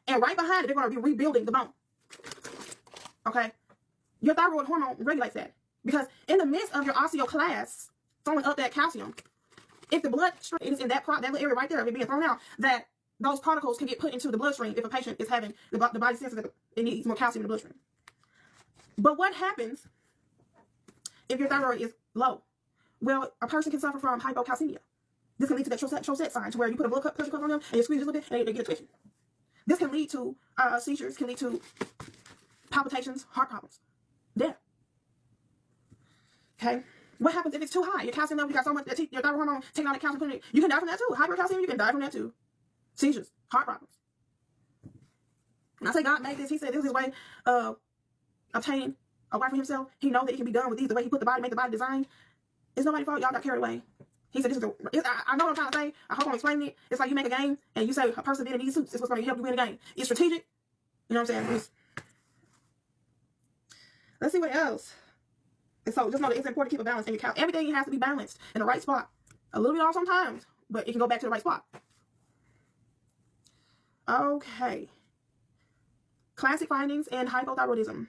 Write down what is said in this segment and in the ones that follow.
And right behind it, they're going to be rebuilding the bone. Okay? Your thyroid hormone regulates that. Because in the midst of your osteoclast throwing up that calcium, if the bloodstream is in that little area right there of it being thrown out, that those particles can get put into the bloodstream if a patient is having the body senses that it needs more calcium in the bloodstream. But what happens if your thyroid is low? Well, a person can suffer from hypocalcemia. This can lead to that Troset sign, to where you put a blood pressure cuff on them and you squeeze just a little bit and they get a twitching. This can lead to seizures, can lead to palpitations, heart problems, death. Okay? What happens if it's too high? Your calcium level, you got so much, your thyroid hormone taking on the calcium, you can die from that too. Hypercalcemia, you can die from that too. Seizures, heart problems. And I say God made this, he said this is his way of obtaining a wife for himself. He knows that it can be done with these, the way he put the body, make the body design. It's nobody's fault. Y'all got carried away. He said, I know what I'm trying to say. I hope I'm explaining it. It's like you make a game and you say a person being in these suits is what's going to help you win the game. It's strategic. You know what I'm saying? Let's see what else. And so just know that it's important to keep a balance in your couch. Everything has to be balanced in the right spot. A little bit off sometimes, but it can go back to the right spot. Okay. Classic findings in hypothyroidism.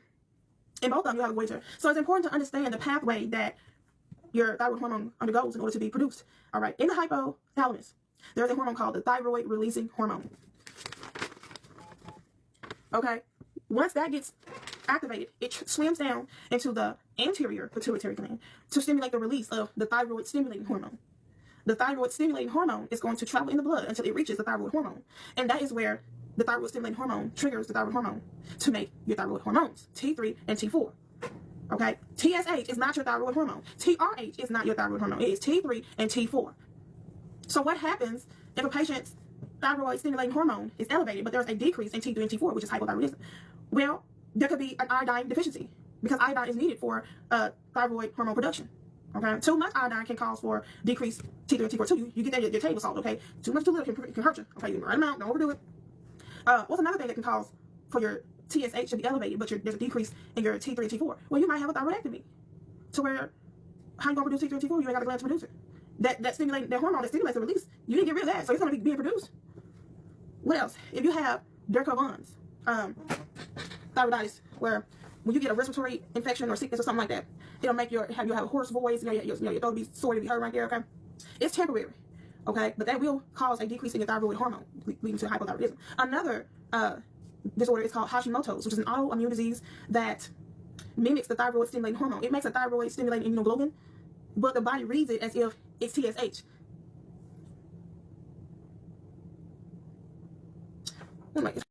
In both of them, you have a wager. So it's important to understand the pathway that your thyroid hormone undergoes in order to be produced. All right. In the hypothalamus, there's a hormone called the thyroid releasing hormone. Okay. Once that gets activated, it swims down into the anterior pituitary gland to stimulate the release of the thyroid stimulating hormone. The thyroid stimulating hormone is going to travel in the blood until it reaches the thyroid hormone. And that is where the thyroid stimulating hormone triggers the thyroid hormone to make your thyroid hormones, T3 and T4. Okay? TSH is not your thyroid hormone. TRH is not your thyroid hormone. It is T3 and T4. So what happens if a patient's thyroid stimulating hormone is elevated, but there's a decrease in T3 and T4, which is hypothyroidism? Well, there could be an iodine deficiency, because iodine is needed for thyroid hormone production. Okay, too much iodine can cause for decreased T3 and T4 too. You get that your table salt. Okay, too much too little can hurt you. Okay, you right amount, don't overdo it. What's another thing that can cause for your TSH to be elevated, but there's a decrease in your T3 and T4? Well, you might have a thyroidectomy, to where how you gonna produce T3 and T4? You ain't got the gland to produce it. That hormone that stimulates the release, you didn't get rid of that, so it's gonna be being produced. What else? If you have Derkovans, thyroiditis, where when you get a respiratory infection or sickness or something like that, it'll make you'll have a hoarse voice, your throat will be sore, to be hurt right there. Okay, it's temporary. Okay, but that will cause a decrease in your thyroid hormone, leading to hypothyroidism. Another disorder is called Hashimoto's, which is an autoimmune disease that mimics the thyroid stimulating hormone. It makes a thyroid stimulating immunoglobulin, but the body reads it as if it's TSH. Oh my God.